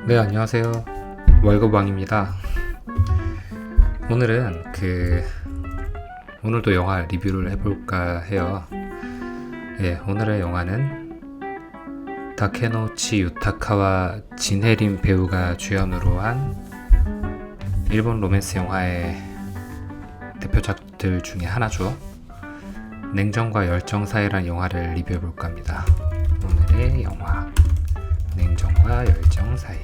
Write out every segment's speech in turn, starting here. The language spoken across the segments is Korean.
네, 안녕하세요. 월급왕입니다. 오늘은 오늘도 영화 리뷰를 해볼까 해요. 예, 오늘의 영화는 다케노치 유타카와 진해림 배우가 주연으로 한 일본 로맨스 영화의 대표작들 중에 하나죠. 냉정과 열정 사이라는 영화를 리뷰해볼까 합니다. 오늘의 영화 냉정과 열정 사이.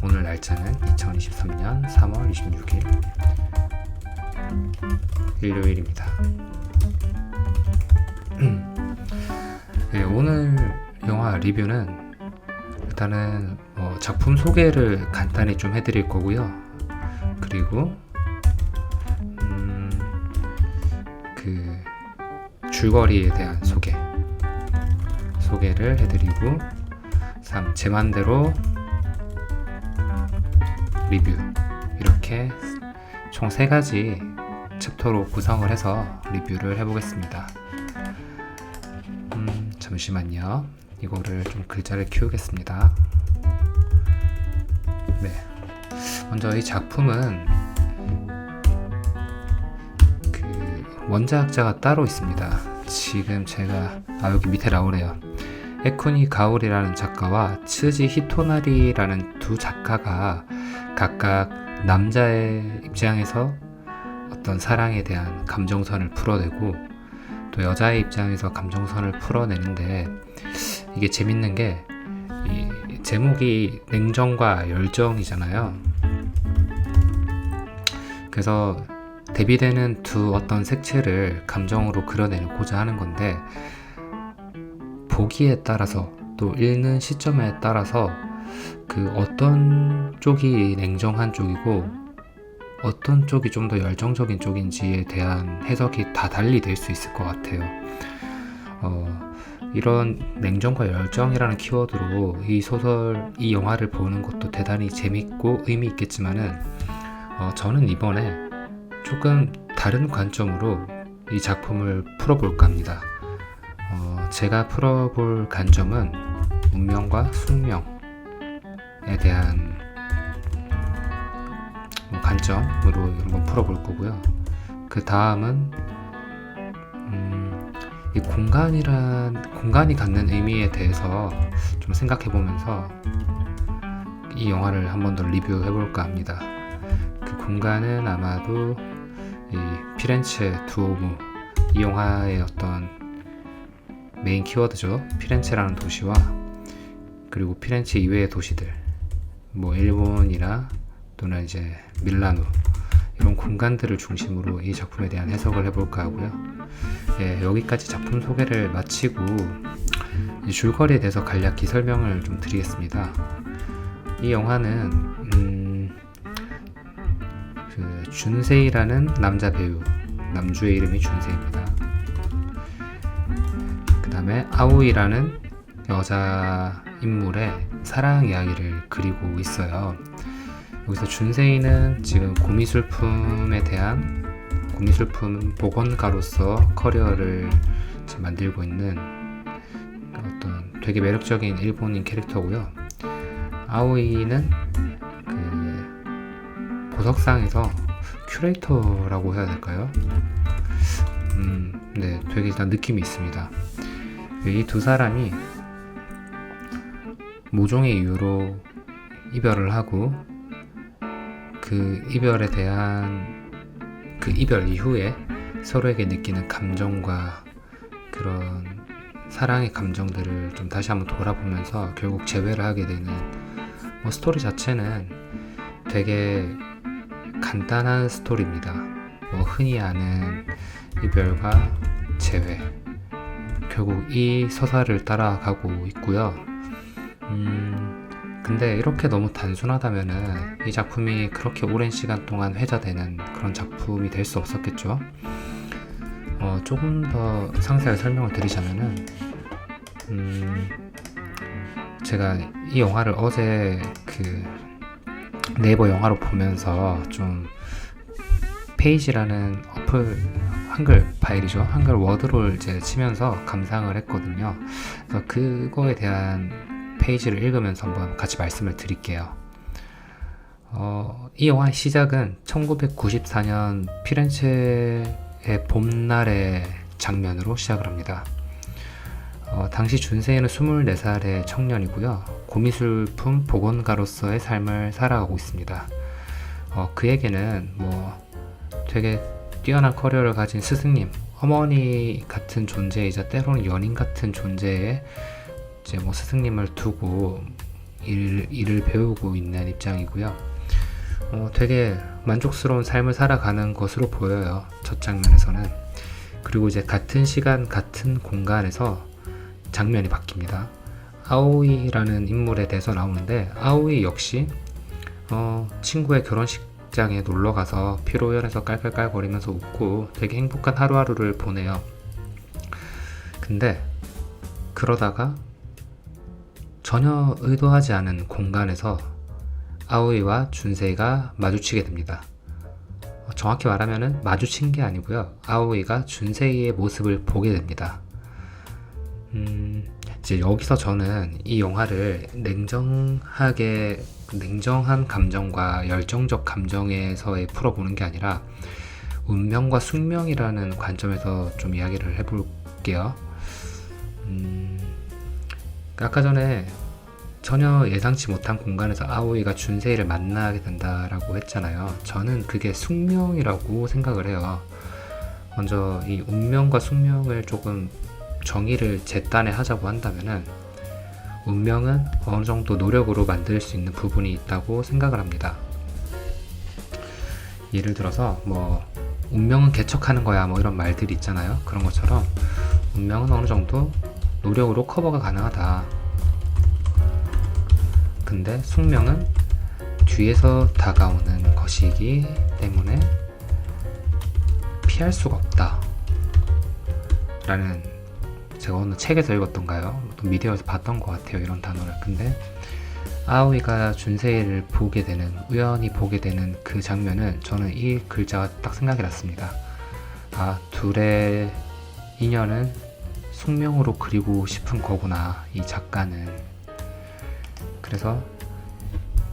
오늘 날짜는 2023년 3월 26일 일요일입니다. 네, 오늘 영화 리뷰는 일단은 작품 소개를 간단히 좀 해드릴 거고요. 그리고 줄거리에 대한 소개를 해드리고 제 맘대로 리뷰, 이렇게 총 3가지 챕터로 구성을 해서 리뷰를 해보겠습니다. 잠시만요. 이거를 좀 글자를 키우겠습니다. 네, 먼저 이 작품은 원작자가 따로 있습니다. 지금 제가 여기 밑에 나오네요. 에쿠니 가오리라는 작가와 츠지 히토나리라는 두 작가가 각각 남자의 입장에서 어떤 사랑에 대한 감정선을 풀어내고 또 여자의 입장에서 감정선을 풀어내는데, 이게 재밌는 게 이 제목이 냉정과 열정이잖아요. 그래서 대비되는 두 어떤 색채를 감정으로 그려내고자 하는 건데, 보기에 따라서 또 읽는 시점에 따라서 어떤 쪽이 냉정한 쪽이고 어떤 쪽이 좀 더 열정적인 쪽인지에 대한 해석이 다 달리 될 수 있을 것 같아요. 이런 냉정과 열정이라는 키워드로 이 영화를 보는 것도 대단히 재밌고 의미 있겠지만은 저는 이번에 조금 다른 관점으로 이 작품을 풀어볼까 합니다. 제가 풀어볼 관점은 운명과 숙명에 대한 관점으로 한번 풀어볼 거고요. 그 다음은 이 공간이 갖는 의미에 대해서 좀 생각해 보면서 이 영화를 한 번 더 리뷰해 볼까 합니다. 그 공간은 아마도 이 피렌체 두오모, 이 영화의 어떤 메인 키워드죠. 피렌체라는 도시와 그리고 피렌체 이외의 도시들, 일본이나 또는 이제 밀라노, 이런 공간들을 중심으로 이 작품에 대한 해석을 해볼까 하고요. 예, 여기까지 작품 소개를 마치고 이 줄거리에 대해서 간략히 설명을 좀 드리겠습니다. 이 영화는 준세이라는 남자 배우, 남주의 이름이 준세이입니다. 그 다음에 아오이라는 여자 인물의 사랑 이야기를 그리고 있어요. 여기서 준세이는 지금 고미술품 복원가로서 커리어를 지금 만들고 있는 어떤 되게 매력적인 일본인 캐릭터고요. 아오이는 보석상에서 큐레이터라고 해야 될까요? 네, 되게 일단 느낌이 있습니다. 이 두 사람이 모종의 이유로 이별을 하고 그 이별에 대한 이별 이후에 서로에게 느끼는 감정과 그런 사랑의 감정들을 좀 다시 한번 돌아보면서 결국 재회를 하게 되는 스토리 자체는 되게 간단한 스토리입니다. 흔히 아는 이별과 재회, 결국 이 서사를 따라가고 있고요. 근데 이렇게 너무 단순하다면은 이 작품이 그렇게 오랜 시간 동안 회자되는 그런 작품이 될 수 없었겠죠. 조금 더 상세하게 설명을 드리자면은 제가 이 영화를 어제 네이버 영화로 보면서 좀 페이지라는 어플, 한글 파일이죠. 한글 워드로 이제 치면서 감상을 했거든요. 그래서 그거에 대한 페이지를 읽으면서 한번 같이 말씀을 드릴게요. 이 영화의 시작은 1994년 피렌체의 봄날의 장면으로 시작을 합니다. 당시 준세이는 24살의 청년이고요. 고미술품 복원가로서의 삶을 살아가고 있습니다. 그에게는 되게 뛰어난 커리어를 가진 스승님, 어머니 같은 존재이자 때로는 연인 같은 존재의 이제 스승님을 두고 일을 배우고 있는 입장이고요. 되게 만족스러운 삶을 살아가는 것으로 보여요. 첫 장면에서는. 그리고 이제 같은 시간, 같은 공간에서 장면이 바뀝니다. 아오이라는 인물에 대해서 나오는데, 아오이 역시 친구의 결혼식장에 놀러가서 피로연해서 깔깔깔거리면서 웃고 되게 행복한 하루하루를 보내요. 근데 그러다가 전혀 의도하지 않은 공간에서 아오이와 준세이가 마주치게 됩니다. 정확히 말하면 마주친 게 아니고요. 아오이가 준세이의 모습을 보게 됩니다. 이제 여기서 저는 이 영화를 냉정한 감정과 열정적 감정에서의 풀어보는 게 아니라 운명과 숙명이라는 관점에서 좀 이야기를 해볼게요. 아까 전에 전혀 예상치 못한 공간에서 아오이가 준세이를 만나게 된다라고 했잖아요. 저는 그게 숙명이라고 생각을 해요. 먼저 이 운명과 숙명을 조금 정의를 제단에 하자고 한다면은, 운명은 어느 정도 노력으로 만들 수 있는 부분이 있다고 생각을 합니다. 예를 들어서 운명은 개척하는 거야 이런 말들이 있잖아요. 그런 것처럼 운명은 어느 정도 노력으로 커버가 가능하다. 근데 숙명은 뒤에서 다가오는 것이기 때문에 피할 수가 없다 라는, 제가 어느 책에서 읽었던가요? 또 미디어에서 봤던 것 같아요, 이런 단어를. 근데 아오이가 준세이를 우연히 보게 되는 그 장면은 저는 이 글자가 딱 생각이 났습니다. 둘의 인연은 숙명으로 그리고 싶은 거구나, 이 작가는. 그래서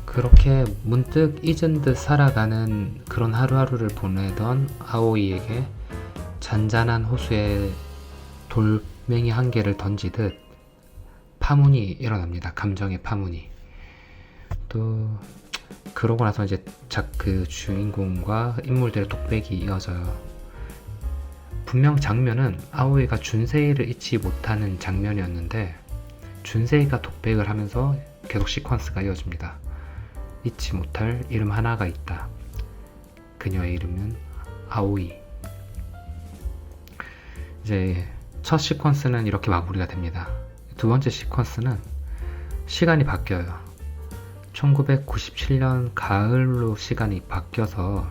그렇게 문득 잊은 듯 살아가는 그런 하루하루를 보내던 아오이에게 잔잔한 호수에 돌멩이 한 개를 던지듯 파문이 일어납니다. 감정의 파문이. 또 그러고 나서 이제 그 주인공과 인물들의 독백이 이어져요. 분명 장면은 아오이가 준세이를 잊지 못하는 장면이었는데, 준세이가 독백을 하면서 계속 시퀀스가 이어집니다. 잊지 못할 이름 하나가 있다. 그녀의 이름은 아오이. 이제 첫 시퀀스는 이렇게 마무리가 됩니다. 두 번째 시퀀스는 시간이 바뀌어요. 1997년 가을로 시간이 바뀌어서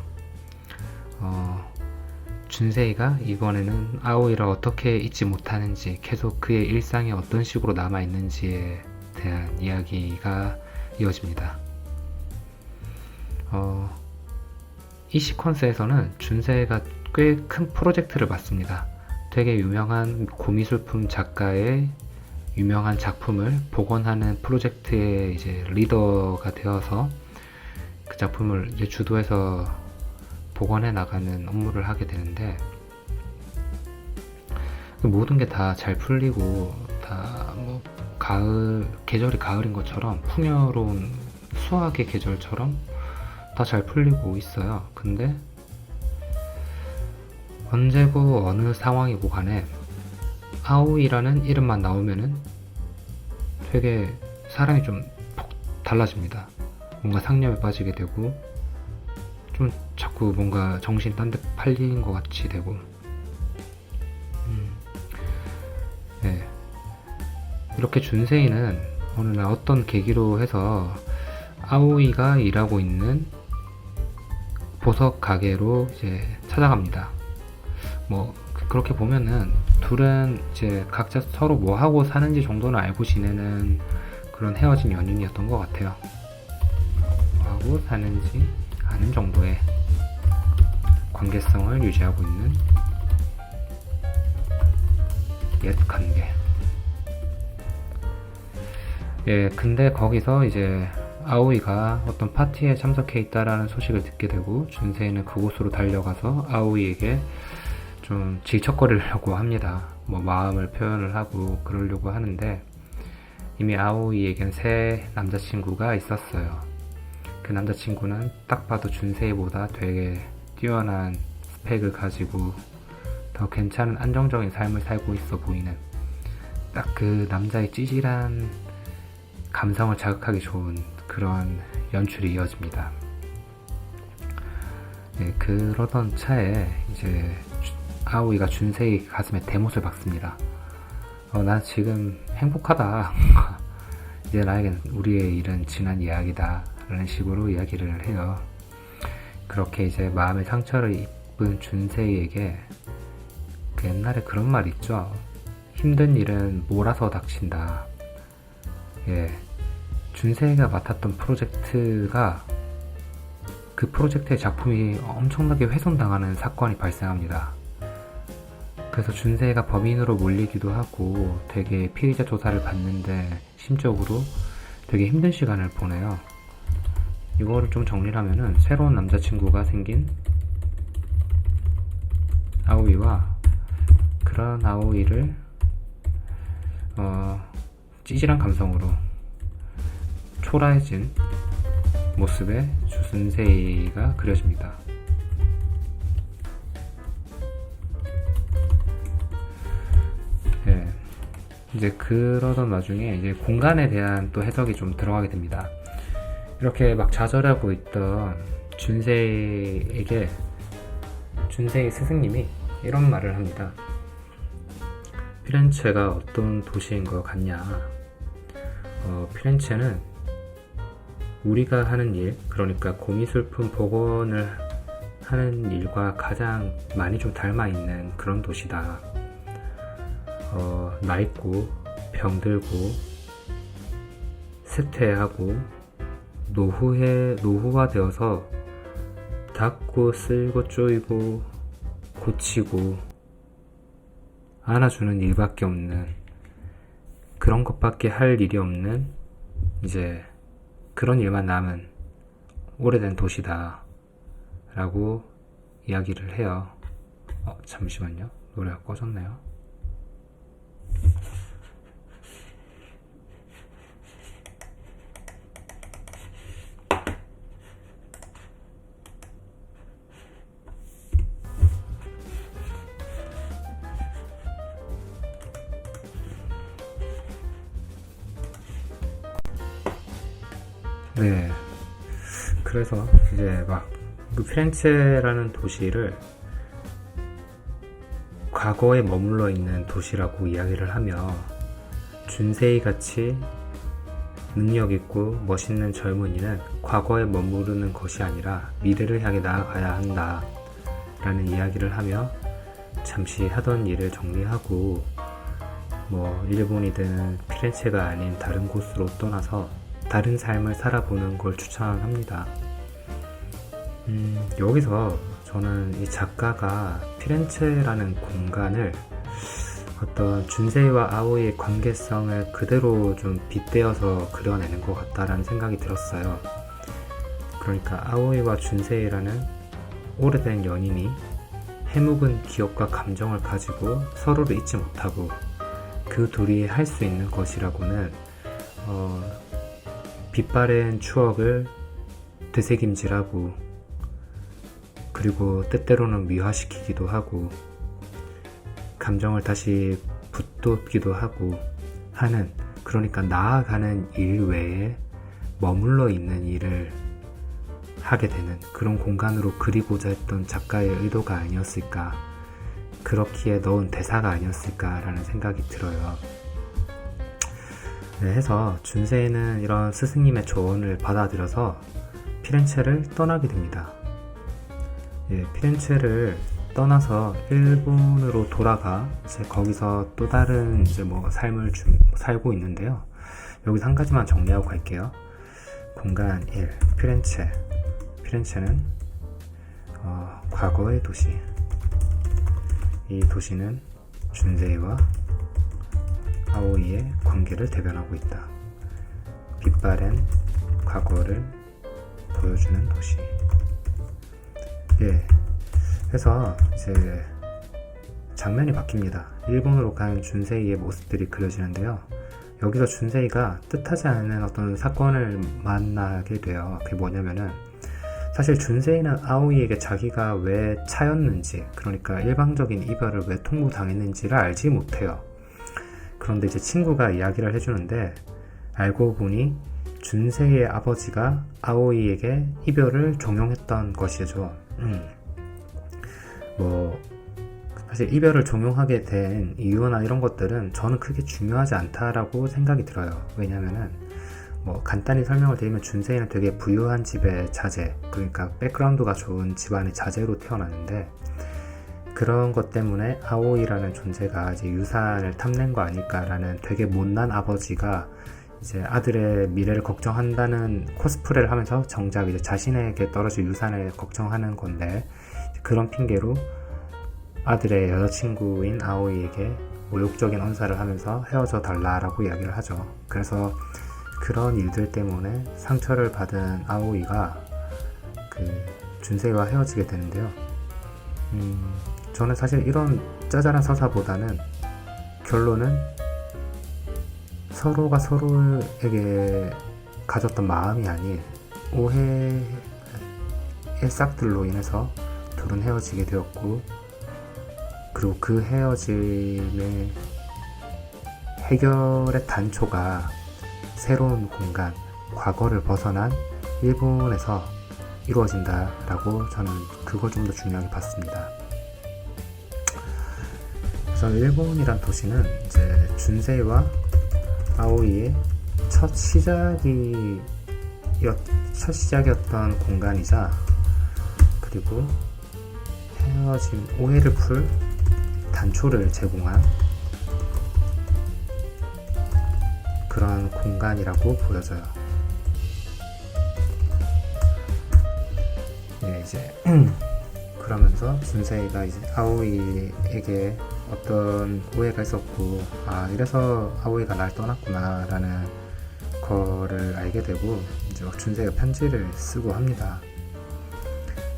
준세이가 이번에는 아오이를 어떻게 잊지 못하는지, 계속 그의 일상이 어떤 식으로 남아있는지에 대한 이야기가 이어집니다. 이 시퀀스에서는 준세이가 꽤 큰 프로젝트를 맡습니다. 되게 유명한 고미술품 작가의 유명한 작품을 복원하는 프로젝트의 이제 리더가 되어서 그 작품을 이제 주도해서 복원해 나가는 업무를 하게 되는데, 모든 게 다 잘 풀리고 다 계절이 가을인 것처럼 풍요로운 수학의 계절처럼 다 잘 풀리고 있어요. 근데 언제고 어느 상황이고 간에 아오이라는 이름만 나오면은 되게 사람이 좀 달라집니다. 뭔가 상념에 빠지게 되고, 좀 자꾸 뭔가 정신이 딴 데 팔린 것 같이 되고. 네. 이렇게 준세이는 어느 날 어떤 계기로 해서 아오이가 일하고 있는 보석 가게로 이제 찾아갑니다. 그렇게 보면은 둘은 이제 각자 서로 뭐 하고 사는지 정도는 알고 지내는 그런 헤어진 연인이었던 것 같아요. 뭐 하고 사는지 아는 정도의 관계성을 유지하고 있는 옛 관계. 예, 근데 거기서 이제 아오이가 어떤 파티에 참석해 있다라는 소식을 듣게 되고 준세이는 그곳으로 달려가서 아오이에게 좀 질척거리려고 합니다. 뭐 마음을 표현을 하고 그러려고 하는데 이미 아오이에겐 새 남자친구가 있었어요. 그 남자친구는 딱 봐도 준세이보다 되게 뛰어난 스펙을 가지고 더 괜찮은 안정적인 삶을 살고 있어 보이는 딱 그 남자의 찌질한 감성을 자극하기 좋은 그런 연출이 이어집니다. 네, 그러던 차에 이제 아오이가 준세이 가슴에 대못을 박습니다. 난 지금 행복하다. 이제 나에겐 우리의 일은 지난 이야기다. 라는 식으로 이야기를 해요. 그렇게 이제 마음의 상처를 입은 준세이에게 그 옛날에 그런 말 있죠. 힘든 일은 몰아서 닥친다. 예, 준세이가 맡았던 프로젝트가 그 프로젝트의 작품이 엄청나게 훼손당하는 사건이 발생합니다. 그래서 준세이가 범인으로 몰리기도 하고 되게 피의자 조사를 받는데 심적으로 되게 힘든 시간을 보내요. 이거를 좀 정리를 하면은 새로운 남자친구가 생긴 아오이와 그런 아오이를 찌질한 감성으로 초라해진 모습의 준세이가 그려집니다. 예, 이제 그러던 와중에 이제 공간에 대한 또 해석이 좀 들어가게 됩니다. 이렇게 막 좌절하고 있던 준세이에게 준세이 스승님이 이런 말을 합니다. 피렌체가 어떤 도시인 것 같냐? 피렌체는 우리가 하는 일, 그러니까 고미술품 복원을 하는 일과 가장 많이 좀 닮아있는 그런 도시다. 낡고 병들고 쇠퇴하고 노후화되어서 닦고 쓸고 쪼이고 고치고 안아주는 일밖에 없는 그런 것밖에 할 일이 없는 이제 그런 일만 남은 오래된 도시다 라고 이야기를 해요. 잠시만요. 노래가 꺼졌네요. 네. 그래서 이제 막 그 피렌체라는 도시를 과거에 머물러 있는 도시라고 이야기를 하며 준세이 같이 능력 있고 멋있는 젊은이는 과거에 머무르는 것이 아니라 미래를 향해 나아가야 한다 라는 이야기를 하며 잠시 하던 일을 정리하고 뭐 일본이든 피렌체가 아닌 다른 곳으로 떠나서 다른 삶을 살아보는 걸 추천합니다. 여기서 저는 이 작가가 피렌체라는 공간을 어떤 준세이와 아오이의 관계성을 그대로 좀 빗대어서 그려내는 것 같다라는 생각이 들었어요. 그러니까 아오이와 준세이라는 오래된 연인이 해묵은 기억과 감정을 가지고 서로를 잊지 못하고 그 둘이 할 수 있는 것이라고는 빛바랜 추억을 되새김질하고 그리고 때때로는 미화시키기도 하고 감정을 다시 붙돋기도 하고 하는, 그러니까 나아가는 일 외에 머물러 있는 일을 하게 되는 그런 공간으로 그리고자 했던 작가의 의도가 아니었을까, 그렇기에 넣은 대사가 아니었을까라는 생각이 들어요. 네, 해서 준세이는 이런 스승님의 조언을 받아들여서 피렌체를 떠나게 됩니다. 예, 피렌체를 떠나서 일본으로 돌아가 이제 거기서 또 다른 이제 뭐 삶을 살고 있는데요. 여기서 한 가지만 정리하고 갈게요. 공간 1, 피렌체. 피렌체는 과거의 도시. 이 도시는 준세이와 아오이의 관계를 대변하고 있다. 빛바랜 과거를 보여주는 도시. 예, 그래서 이제 장면이 바뀝니다. 일본으로 간 준세이의 모습들이 그려지는데요. 여기서 준세이가 뜻하지 않은 어떤 사건을 만나게 돼요. 그게 뭐냐면은, 사실 준세이는 아오이에게 자기가 왜 차였는지, 그러니까 일방적인 이별을 왜 통보당했는지를 알지 못해요. 그런데 이제 친구가 이야기를 해주는데, 알고 보니 준세이의 아버지가 아오이에게 이별을 종용했던 것이죠. 사실 이별을 종용하게 된 이유나 이런 것들은 저는 크게 중요하지 않다라고 생각이 들어요. 왜냐면은 간단히 설명을 드리면 준세이는 되게 부유한 집의 자제, 그러니까 백그라운드가 좋은 집안의 자제로 태어났는데, 그런 것 때문에 아오이라는 존재가 이제 유산을 탐낸 거 아닐까라는 되게 못난 아버지가 이제 아들의 미래를 걱정한다는 코스프레를 하면서 정작 이제 자신에게 떨어질 유산을 걱정하는 건데, 그런 핑계로 아들의 여자친구인 아오이에게 모욕적인 언사를 하면서 헤어져 달라라고 이야기를 하죠. 그래서 그런 일들 때문에 상처를 받은 아오이가 준세이와 헤어지게 되는데요. 저는 사실 이런 짜잘한 서사보다는 결론은 서로가 서로에게 가졌던 마음이 아닌 오해의 싹들로 인해서 둘은 헤어지게 되었고, 그리고 그 헤어짐의 해결의 단초가 새로운 공간, 과거를 벗어난 일본에서 이루어진다라고 저는 그걸 좀 더 중요하게 봤습니다. 그래서 일본이란 도시는 이제 준세이와 아오이의 첫 시작이었던 공간이자, 그리고 헤어짐, 오해를 풀 단초를 제공한 그런 공간이라고 보여져요. 네, 이제 그러면서 준세이가 이제 아오이에게 어떤 오해가 있었고, 이래서 아오이가 날 떠났구나 라는 거를 알게 되고, 이제 준세이가 편지를 쓰고 합니다.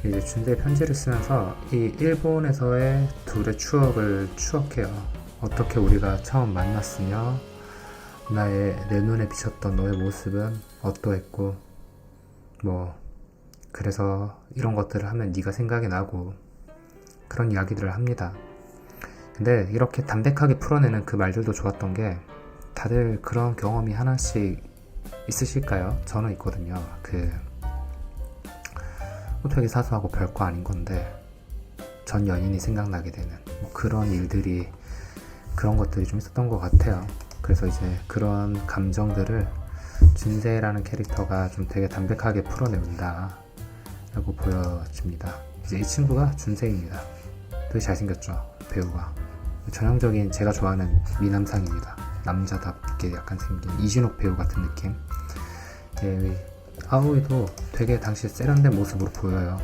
이제 준세이 편지를 쓰면서 이 일본에서의 둘의 추억을 추억해요. 어떻게 우리가 처음 만났으며 내 눈에 비쳤던 너의 모습은 어떠했고, 그래서 이런 것들을 하면 네가 생각이 나고, 그런 이야기들을 합니다. 근데 이렇게 담백하게 풀어내는 그 말들도 좋았던 게, 다들 그런 경험이 하나씩 있으실까요? 저는 있거든요. 되게 사소하고 별거 아닌 건데 전 연인이 생각나게 되는 그런 일들이, 그런 것들이 좀 있었던 것 같아요. 그래서 이제 그런 감정들을 준세이라는 캐릭터가 좀 되게 담백하게 풀어내온다 라고 보여집니다. 이제 이 친구가 준세이입니다. 되게 잘생겼죠, 배우가. 전형적인 제가 좋아하는 미남상입니다. 남자답게 약간 생긴 이진욱 배우 같은 느낌. 아오이도 되게 당시 세련된 모습으로 보여요.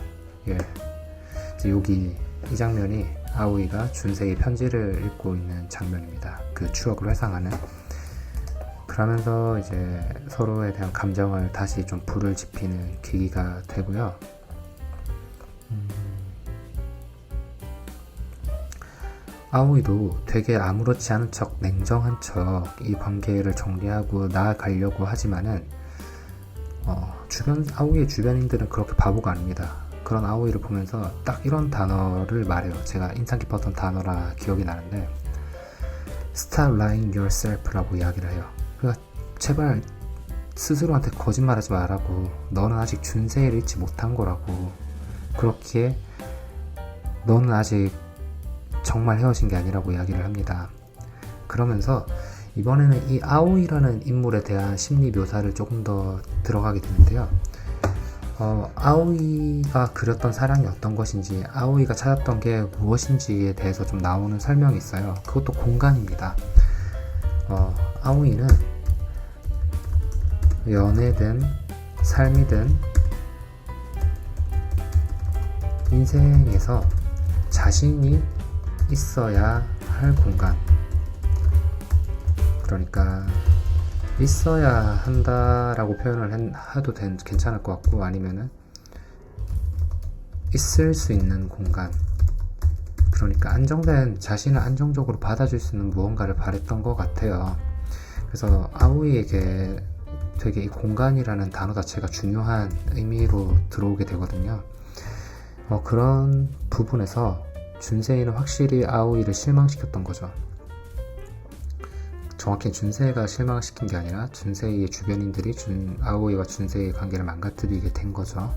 이제 여기 이 장면이 아오이가 준세이 편지를 읽고 있는 장면입니다. 그 추억을 회상하는. 그러면서 이제 서로에 대한 감정을 다시 좀 불을 지피는 계기가 되고요. 아오이도 되게 아무렇지 않은 척, 냉정한 척 이 관계를 정리하고 나아가려고 하지만은 아오이의 주변인들은 그렇게 바보가 아닙니다. 그런 아오이를 보면서 딱 이런 단어를 말해요. 제가 인상 깊었던 단어라 기억이 나는데, Stop lying yourself 라고 이야기를 해요. 그러니까 제발 스스로한테 거짓말하지 말라고, 너는 아직 준세이를 잊지 못한 거라고, 그렇기에 너는 아직 정말 헤어진 게 아니라고 이야기를 합니다. 그러면서 이번에는 이 아오이라는 인물에 대한 심리 묘사를 조금 더 들어가게 되는데요. 아오이가 그렸던 사랑이 어떤 것인지, 아오이가 찾았던 게 무엇인지에 대해서 좀 나오는 설명이 있어요. 그것도 공간입니다. 아오이는 연애든 삶이든 인생에서 자신이 있어야 할 공간, 그러니까 있어야 한다라고 표현을 해도 괜찮을 것 같고, 아니면은 있을 수 있는 공간, 그러니까 자신을 안정적으로 받아줄 수 있는 무언가를 바랬던 것 같아요. 그래서 아오이에게 되게 이 공간이라는 단어 자체가 중요한 의미로 들어오게 되거든요. 그런 부분에서 준세이는 확실히 아오이를 실망시켰던 거죠. 정확히 준세이가 실망시킨 게 아니라 준세이의 주변인들이 아오이와 준세이의 관계를 망가뜨리게 된 거죠.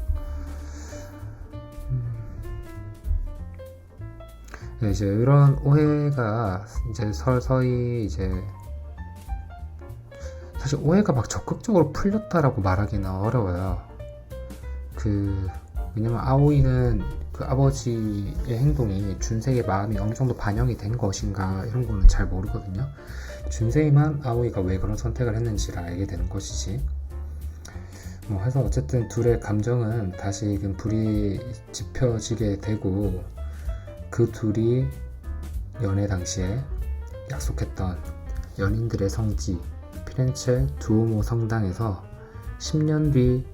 이제 이런 오해가 이제 서서히 이제 사실 오해가 막 적극적으로 풀렸다라고 말하기는 어려워요. 왜냐면 아오이는 그 아버지의 행동이 준세이의 마음이 어느 정도 반영이 된 것인가 이런 거는 잘 모르거든요. 준세이만 아오이가 왜 그런 선택을 했는지를 알게 되는 것이지. 해서 어쨌든 둘의 감정은 다시금 불이 지펴지게 되고, 그 둘이 연애 당시에 약속했던 연인들의 성지 피렌체 두오모 성당에서 10년 뒤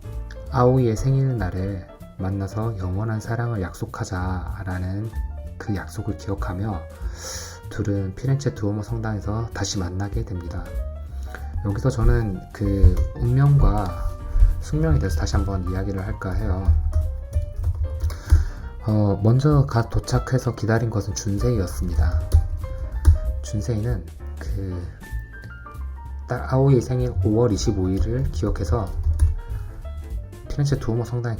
아오이의 생일날에 만나서 영원한 사랑을 약속하자라는 그 약속을 기억하며 둘은 피렌체 두오모 성당에서 다시 만나게 됩니다. 여기서 저는 그 운명과 숙명에 대해서 다시 한번 이야기를 할까 해요. 먼저 도착해서 기다린 것은 준세이였습니다. 준세이는 딱 아오이 생일 5월 25일을 기억해서 피렌체 두오모 성당에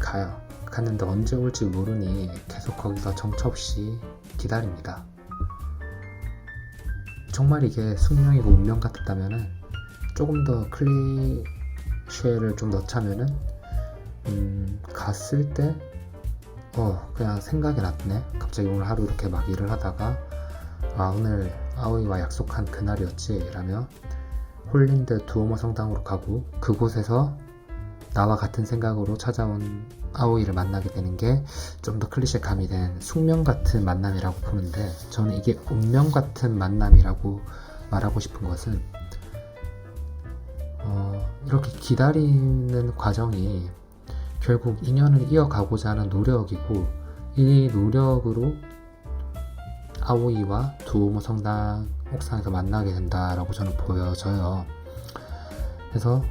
갔는데 언제 올지 모르니 계속 거기서 정처 없이 기다립니다. 정말 이게 숙명이고 운명 같았다면은, 조금 더 클리셰를 좀 넣자면은, 갔을 때 그냥 생각이 났네. 갑자기 오늘 하루 이렇게 막 일을 하다가 오늘 아오이와 약속한 그날이었지 라며 홀린 듯 두오모 성당으로 가고, 그곳에서 나와 같은 생각으로 찾아온 아오이를 만나게 되는 게 좀 더 클리셰 가미된 숙명 같은 만남이라고 보는데, 저는 이게 운명 같은 만남이라고 말하고 싶은 것은 이렇게 기다리는 과정이 결국 인연을 이어가고자 하는 노력이고, 이 노력으로 아오이와 두오모 성당 옥상에서 만나게 된다라고 저는 보여져요. 그래서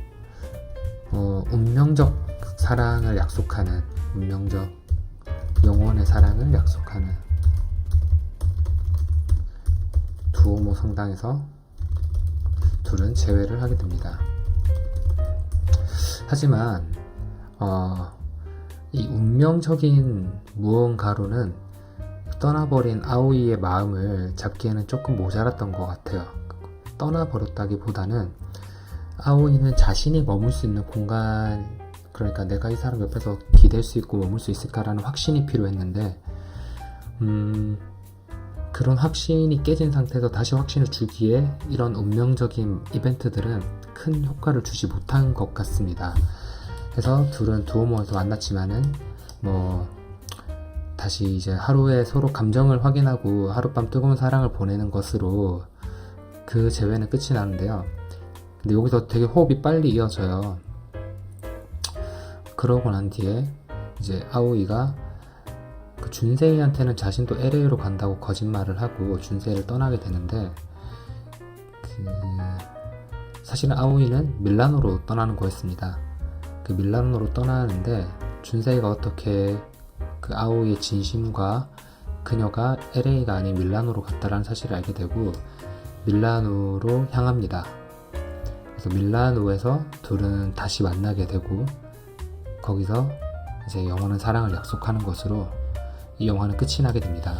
운명적 사랑을 약속하는, 운명적 영원의 사랑을 약속하는 두오모 성당에서 둘은 재회를 하게 됩니다. 하지만 이 운명적인 무언가로는 떠나버린 아오이의 마음을 잡기에는 조금 모자랐던 것 같아요. 떠나버렸다기보다는 아오이는 자신이 머물 수 있는 공간, 그러니까 내가 이 사람 옆에서 기댈 수 있고 머물 수 있을까라는 확신이 필요했는데, 그런 확신이 깨진 상태에서 다시 확신을 주기에 이런 운명적인 이벤트들은 큰 효과를 주지 못한 것 같습니다. 그래서 둘은 두오모에서 만났지만은 다시 이제 하루에 서로 감정을 확인하고 하룻밤 뜨거운 사랑을 보내는 것으로 그 재회는 끝이 나는데요. 근데 여기서 되게 호흡이 빨리 이어져요. 그러고 난 뒤에 이제 아오이가 그 준세이한테는 자신도 LA로 간다고 거짓말을 하고 준세이를 떠나게 되는데, 사실은 아오이는 밀라노로 떠나는 거였습니다. 그 밀라노로 떠나는데 준세이가 어떻게 그 아오이의 진심과 그녀가 LA가 아닌 밀라노로 갔다라는 사실을 알게 되고 밀라노로 향합니다. 그래서 밀라노에서 둘은 다시 만나게 되고, 거기서 이제 영원한 사랑을 약속하는 것으로 이 영화는 끝이 나게 됩니다.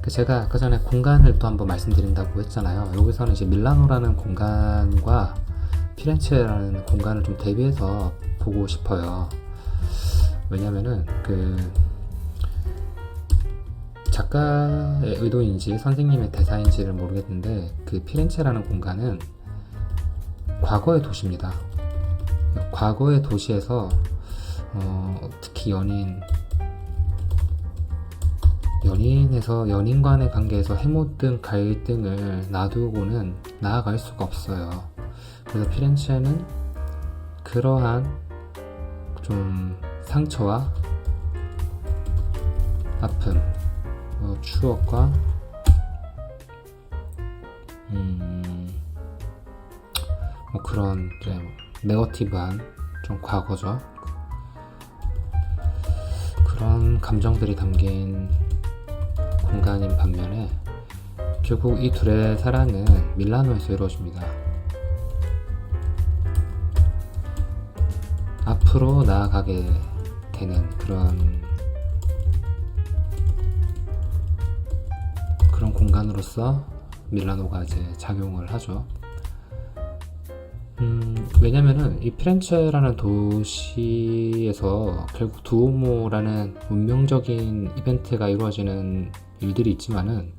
제가 아까 전에 공간을 또 한번 말씀드린다고 했잖아요. 여기서는 이제 밀라노라는 공간과 피렌체라는 공간을 좀 대비해서 보고 싶어요. 왜냐면은 작가의 의도인지 선생님의 대사인지를 모르겠는데, 그 피렌체라는 공간은 과거의 도시입니다. 과거의 도시에서 특히 연인 간의 관계에서 해못된 갈등을 놔두고는 나아갈 수가 없어요. 그래서 피렌체는 그러한 좀 상처와 아픔, 추억과 그런 네거티브한 좀 과거죠. 그런 감정들이 담긴 공간인 반면에 결국 이 둘의 사랑은 밀라노에서 이루어집니다. 앞으로 나아가게 되는 그런 공간으로서 밀라노가 이제 작용을 하죠. 왜냐면은 이 피렌체라는 도시에서 결국 두오모라는 운명적인 이벤트가 이루어지는 일들이 있지만은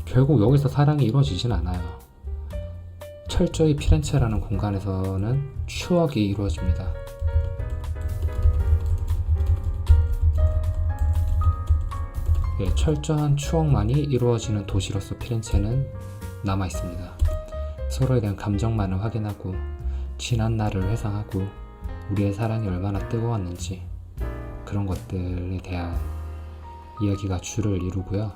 결국 여기서 사랑이 이루어지진 않아요. 철저히 피렌체라는 공간에서는 추억이 이루어집니다. 철저한 추억만이 이루어지는 도시로서 피렌체는 남아있습니다. 서로에 대한 감정만을 확인하고 지난 날을 회상하고 우리의 사랑이 얼마나 뜨거웠는지 그런 것들에 대한 이야기가 주를 이루고요.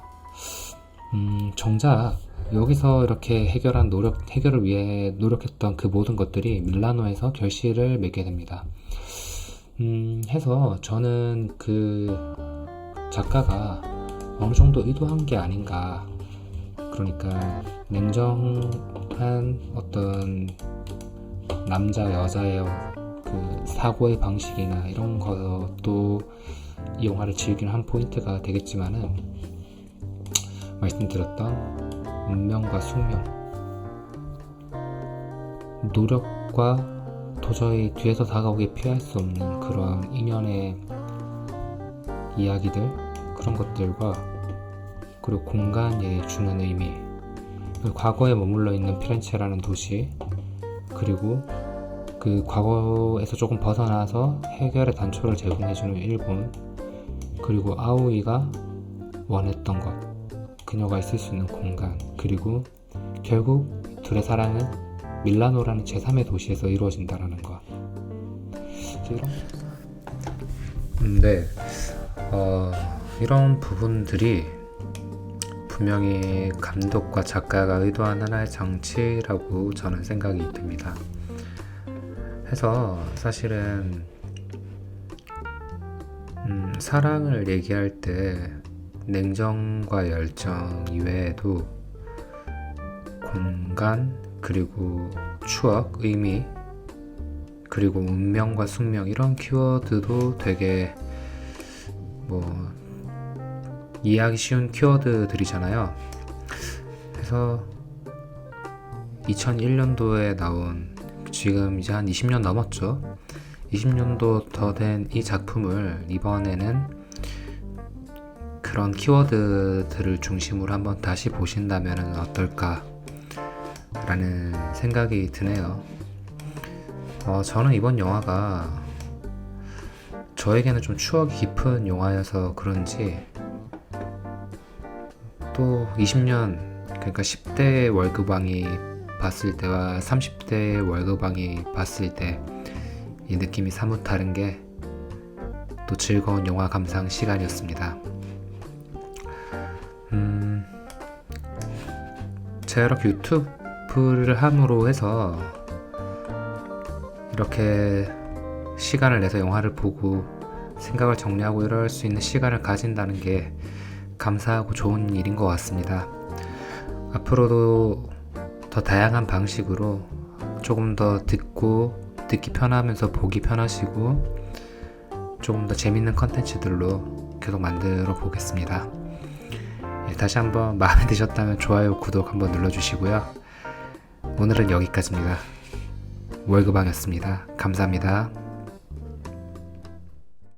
정작 여기서 이렇게 해결을 위해 노력했던 그 모든 것들이 밀라노에서 결실을 맺게 됩니다. 해서 저는 그 작가가 어느 정도 의도한 게 아닌가. 그러니까 냉정한 어떤 남자 여자의 그 사고의 방식이나 이런 것도 이 영화를 즐기는 한 포인트가 되겠지만은 말씀드렸던 운명과 숙명, 노력과 도저히 뒤에서 다가오게 피할 수 없는 그런 인연의 이야기들, 그런 것들과 그리고 공간에 주는 의미, 과거에 머물러 있는 피렌체라는 도시, 그리고 그 과거에서 조금 벗어나서 해결의 단초를 제공해주는 일본, 그리고 아오이가 원했던 것, 그녀가 있을 수 있는 공간, 그리고 결국 둘의 사랑은 밀라노라는 제3의 도시에서 이루어진다라는 것. 이런 부분들이 분명히 감독과 작가가 의도한 하나의 장치라고 저는 생각이 듭니다. 해서 사실은 사랑을 얘기할 때 냉정과 열정 이외에도 공간, 그리고 추억, 의미, 그리고 운명과 숙명, 이런 키워드도 되게 이해하기 쉬운 키워드들이잖아요. 그래서 2001년도에 나온, 지금 이제 한 20년 넘었죠. 20년도 더 된 이 작품을 이번에는 그런 키워드들을 중심으로 한번 다시 보신다면 어떨까 라는 생각이 드네요. 저는 이번 영화가 저에게는 좀 추억이 깊은 영화여서 그런지, 또 20년, 그러니까 10대 월급왕이 봤을 때와 30대 월급왕이 봤을 때 이 느낌이 사뭇 다른 게 또 즐거운 영화 감상 시간이었습니다. 제가 이렇게 유튜브를 함으로 해서 이렇게 시간을 내서 영화를 보고 생각을 정리하고 이럴 수 있는 시간을 가진다는 게 감사하고 좋은 일인 것 같습니다. 앞으로도 더 다양한 방식으로 조금 더 듣기 편하면서 보기 편하시고 조금 더 재밌는 컨텐츠들로 계속 만들어 보겠습니다. 다시 한번 마음에 드셨다면 좋아요, 구독 한번 눌러주시고요. 오늘은 여기까지입니다. 월급왕이었습니다. 감사합니다.